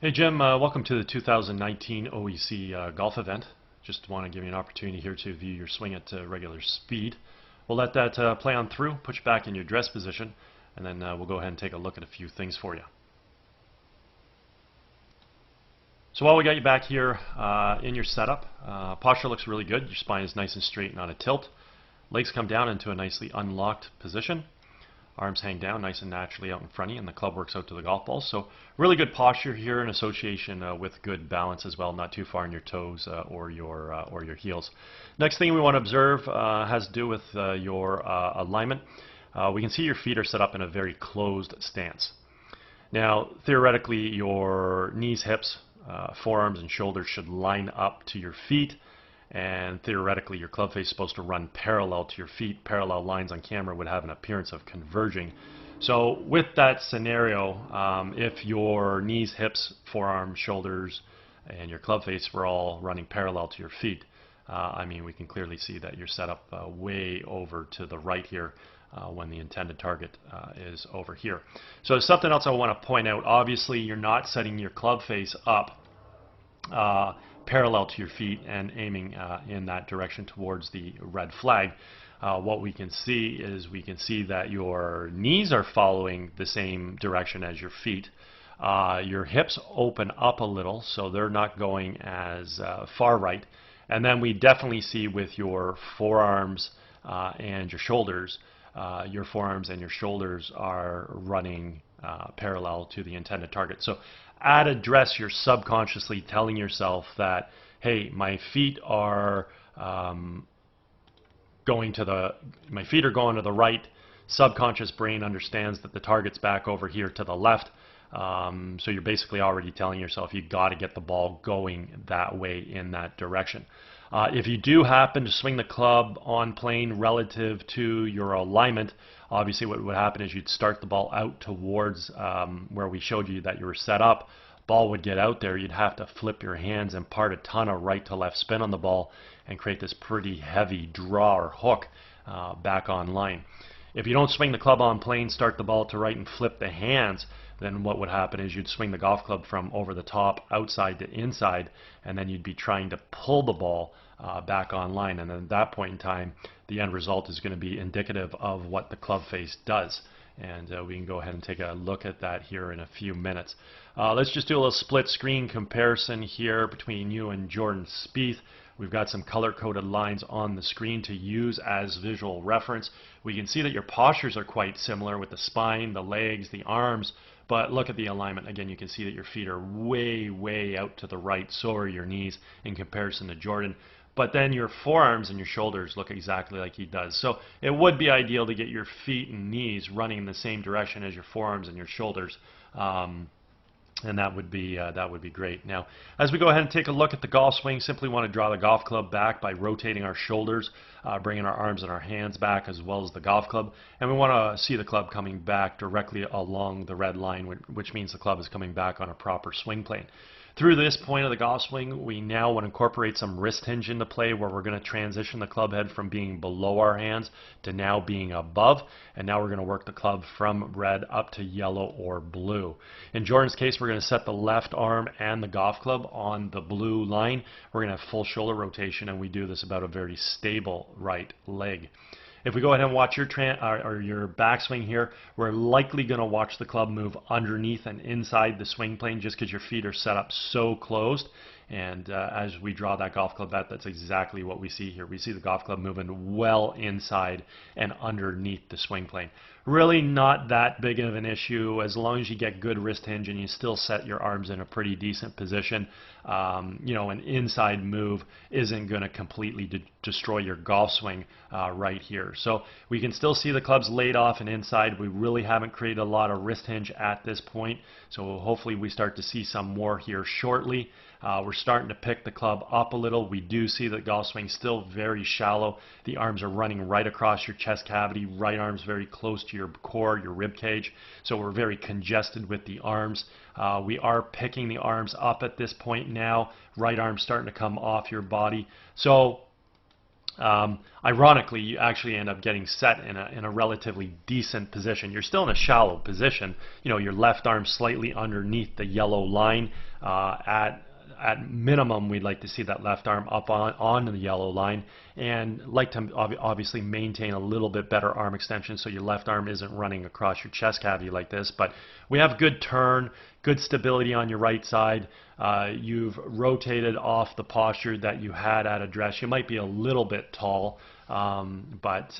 Hey Jim, welcome to the 2019 OEC golf event. Just want to give you an opportunity here to view your swing at regular speed. We'll let that play on through, put you back in your dress position, and then we'll go ahead and take a look at a few things for you. So while we got you back here in your setup, posture looks really good. Your spine is nice and straight and on a tilt. Legs come down into a nicely unlocked position. Arms hang down nice and naturally out in front of you, and the club works out to the golf ball. So really good posture here in association with good balance as well, not too far in your toes or your heels. Next thing we want to observe has to do with your alignment. We can see your feet are set up in a very closed stance. Now, theoretically, your knees, hips, forearms, and shoulders should line up to your feet. And theoretically, your club face is supposed to run parallel to your feet. Parallel lines on camera would have an appearance of converging. So with that scenario, if your knees, hips, forearms, shoulders, and your club face were all running parallel to your feet, we can clearly see that you're set up way over to the right here when the intended target is over here. So something else I want to point out. Obviously, you're not setting your club face up parallel to your feet and aiming in that direction towards the red flag. What we can see is that your knees are following the same direction as your feet. Your hips open up a little, so they're not going as far right. And then we definitely see with your forearms and your shoulders, your forearms and your shoulders are running parallel to the intended target. So at address, you're subconsciously telling yourself that, hey, my feet are going to the right. Subconscious brain understands that the target's back over here to the left. So you're basically already telling yourself you got to get the ball going that way in that direction. If you do happen to swing the club on plane relative to your alignment, obviously what would happen is you'd start the ball out towards where we showed you that you were set up. Ball would get out there. You'd have to flip your hands, impart a ton of right to left spin on the ball, and create this pretty heavy draw or hook back on line. If you don't swing the club on plane, start the ball to right and flip the hands, then what would happen is you'd swing the golf club from over the top, outside to inside, and then you'd be trying to pull the ball back online. And then at that point in time, the end result is going to be indicative of what the club face does. And we can go ahead and take a look at that here in a few minutes. Let's just do a little split screen comparison here between you and Jordan Spieth. We've got some color-coded lines on the screen to use as visual reference. We can see that your postures are quite similar with the spine, the legs, the arms, but look at the alignment. Again, you can see that your feet are way, way out to the right, so are your knees in comparison to Jordan. But then your forearms and your shoulders look exactly like he does. So it would be ideal to get your feet and knees running in the same direction as your forearms and your shoulders. And that would be great. Now, as we go ahead and take a look at the golf swing, simply want to draw the golf club back by rotating our shoulders, bringing our arms and our hands back as well as the golf club. And we want to see the club coming back directly along the red line, which means the club is coming back on a proper swing plane. Through this point of the golf swing, we now want to incorporate some wrist hinge into play, where we're going to transition the club head from being below our hands to now being above. And now we're going to work the club from red up to yellow or blue. In Jordan's case, we're going to set the left arm and the golf club on the blue line. We're going to have full shoulder rotation, and we do this about a very stable right leg. If we go ahead and watch your backswing here, we're likely going to watch the club move underneath and inside the swing plane just because your feet are set up so closed. And as we draw that golf club out, that's exactly what we see here. We see the golf club moving well inside and underneath the swing plane. Really not that big of an issue as long as you get good wrist hinge and you still set your arms in a pretty decent position. An inside move isn't going to completely destroy your golf swing right here. So we can still see the clubs laid off and inside. We really haven't created a lot of wrist hinge at this point. So hopefully we start to see some more here shortly. We're starting to pick the club up a little. We do see the golf swing still very shallow. The arms are running right across your chest cavity. Right arm's very close to your core, your rib cage. So we're very congested with the arms. We are picking the arms up at this point now. Right arm starting to come off your body. So Ironically, you actually end up getting set in a relatively decent position. You're still in a shallow position. You know, your left arm slightly underneath the yellow line. At minimum, we'd like to see that left arm up on the yellow line, and like to obviously maintain a little bit better arm extension so your left arm isn't running across your chest cavity like this. But we have good turn, good stability on your right side. You've rotated off the posture that you had at address. You might be a little bit tall, but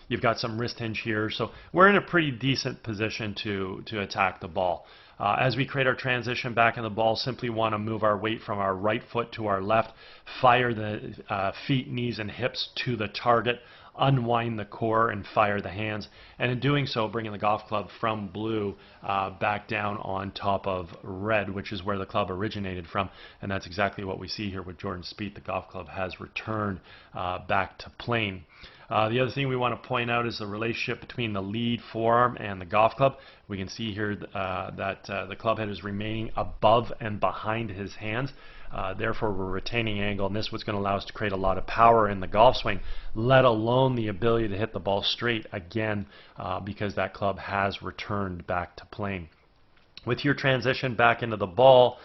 you've got some wrist hinge here. So we're in a pretty decent position to attack the ball. As we create our transition back in the ball, simply want to move our weight from our right foot to our left, fire the feet, knees, and hips to the target, unwind the core, and fire the hands. And in doing so, bringing the golf club from blue back down on top of red, which is where the club originated from. And that's exactly what we see here with Jordan Spieth. The golf club has returned back to plane. The other thing we want to point out is the relationship between the lead forearm and the golf club. We can see here that the club head is remaining above and behind his hands. Therefore, we're retaining angle, and this is what's going to allow us to create a lot of power in the golf swing, let alone the ability to hit the ball straight again, because that club has returned back to plane. With your transition back into the ball,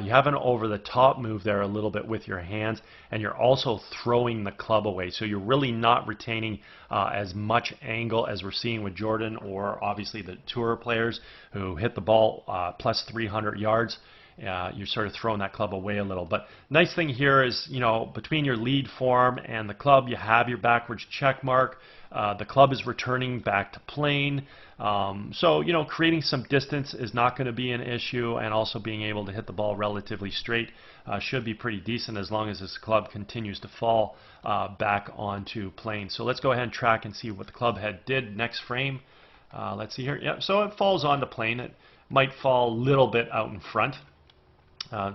you have an over-the-top move there a little bit with your hands, and you're also throwing the club away. So you're really not retaining as much angle as we're seeing with Jordan, or obviously the tour players who hit the ball plus 300 yards. You're sort of throwing that club away a little. But nice thing here is, you know, between your lead forearm and the club, you have your backwards check mark. The club is returning back to plane. So, you know, creating some distance is not going to be an issue, and also being able to hit the ball relatively straight should be pretty decent as long as this club continues to fall back onto plane. So let's go ahead and track and see what the club head did next frame. Let's see here. Yeah, so it falls onto plane. It might fall a little bit out in front.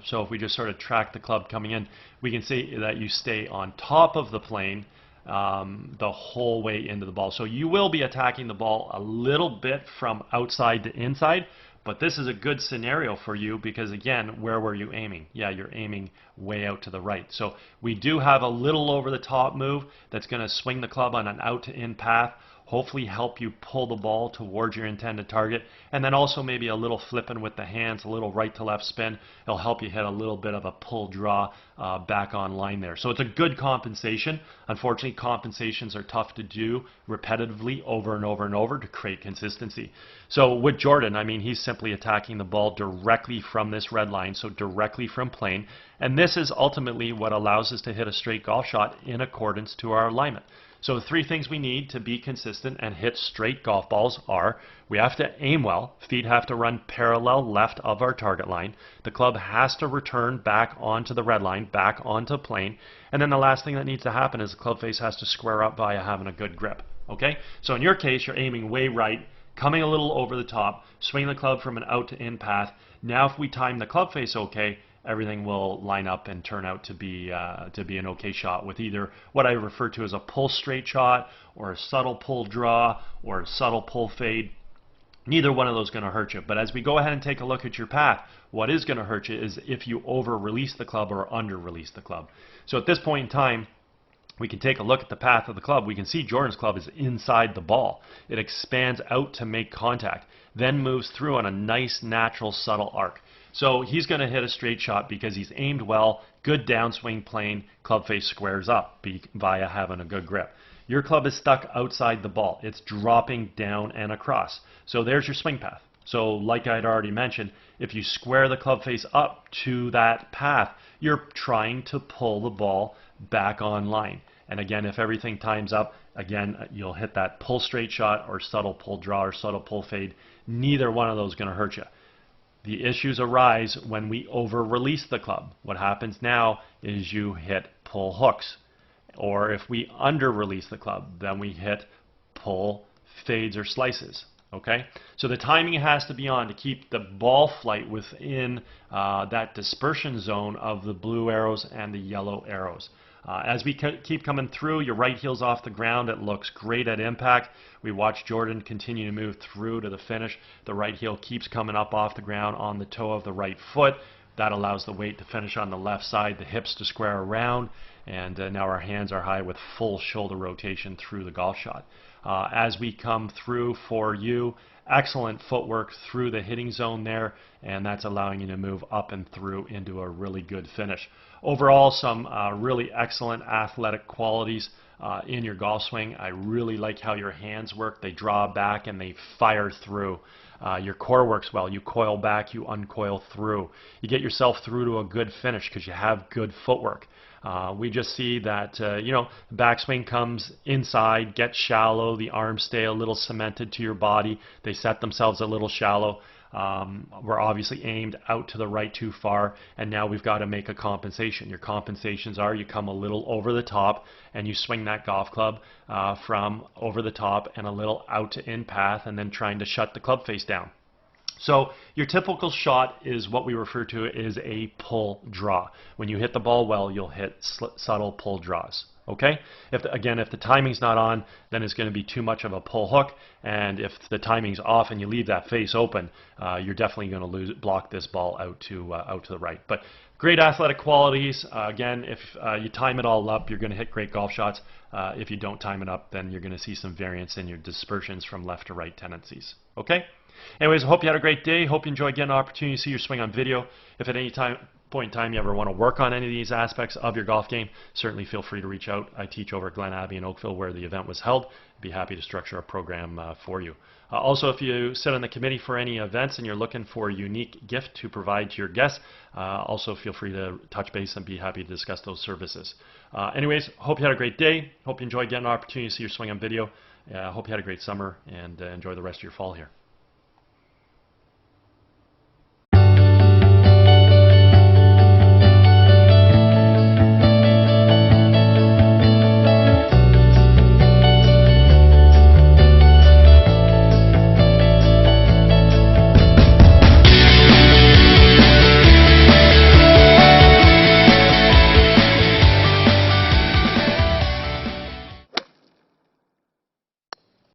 So if we just sort of track the club coming in, we can see that you stay on top of the plane the whole way into the ball. So you will be attacking the ball a little bit from outside to inside, but this is a good scenario for you because, again, where were you aiming? Yeah, you're aiming way out to the right. So we do have a little over the top move that's going to swing the club on an out to in path, hopefully help you pull the ball towards your intended target, and then also maybe a little flipping with the hands, a little right to left spin. It'll help you hit a little bit of a pull draw back on line there. So it's a good compensation. Unfortunately, compensations are tough to do repetitively over and over and over to create consistency. So with Jordan, I mean, he's simply attacking the ball directly from this red line, so directly from plane, and this is ultimately what allows us to hit a straight golf shot in accordance to our alignment. So the three things we need to be consistent and hit straight golf balls are: we have to aim well, feet have to run parallel left of our target line, the club has to return back onto the red line, back onto plane, and then the last thing that needs to happen is the club face has to square up via having a good grip. Okay? So in your case, you're aiming way right, coming a little over the top, swinging the club from an out to in path. Now if we time the club face okay, everything will line up and turn out to be an okay shot with either what I refer to as a pull straight shot, or a subtle pull draw, or a subtle pull fade. Neither one of those is going to hurt you. But as we go ahead and take a look at your path, what is going to hurt you is if you over-release the club or under-release the club. So at this point in time, we can take a look at the path of the club. We can see Jordan's club is inside the ball. It expands out to make contact, then moves through on a nice, natural, subtle arc. So he's going to hit a straight shot because he's aimed well, good downswing plane, club face squares up via having a good grip. Your club is stuck outside the ball. It's dropping down and across. So there's your swing path. So like I'd already mentioned, if you square the club face up to that path, you're trying to pull the ball back on line. And again, if everything times up, again, you'll hit that pull straight shot or subtle pull draw or subtle pull fade. Neither one of those is going to hurt you. The issues arise when we over-release the club. What happens now is you hit pull hooks. Or if we under-release the club, then we hit pull fades or slices. Okay? So the timing has to be on to keep the ball flight within that dispersion zone of the blue arrows and the yellow arrows. As we keep coming through, your right heel's off the ground. It looks great at impact. We watch Jordan continue to move through to the finish. The right heel keeps coming up off the ground on the toe of the right foot. That allows the weight to finish on the left side, the hips to square around, and now our hands are high with full shoulder rotation through the golf shot. As we come through for you, excellent footwork through the hitting zone there, and that's allowing you to move up and through into a really good finish. Overall, some really excellent athletic qualities in your golf swing. I really like how your hands work. They draw back and they fire through. Your core works well. You coil back, you uncoil through. You get yourself through to a good finish because you have good footwork. We just see that, the backswing comes inside, gets shallow, the arms stay a little cemented to your body, they set themselves a little shallow. We're obviously aimed out to the right too far, and now we've got to make a compensation. Your compensations are you come a little over the top and you swing that golf club from over the top and a little out to in path, and then trying to shut the club face down. So your typical shot is what we refer to as a pull draw. When you hit the ball well, you'll hit subtle pull draws. Okay? If the timing's not on, then it's going to be too much of a pull hook, and if the timing's off and you leave that face open, you're definitely going to block this ball out to the right. But great athletic qualities. Again, if you time it all up, you're going to hit great golf shots. If you don't time it up, then you're going to see some variance in your dispersions from left to right tendencies. Okay? Anyways, I hope you had a great day. Hope you enjoyed getting an opportunity to see your swing on video. If at any point in time you ever want to work on any of these aspects of your golf game, certainly feel free to reach out. I teach over at Glen Abbey in Oakville, where the event was held. I'd be happy to structure a program for you. Also, if you sit on the committee for any events and you're looking for a unique gift to provide to your guests, also feel free to touch base and be happy to discuss those services. Anyways, hope you had a great day. Hope you enjoyed getting an opportunity to see your swing on video. Hope you had a great summer, and enjoy the rest of your fall here.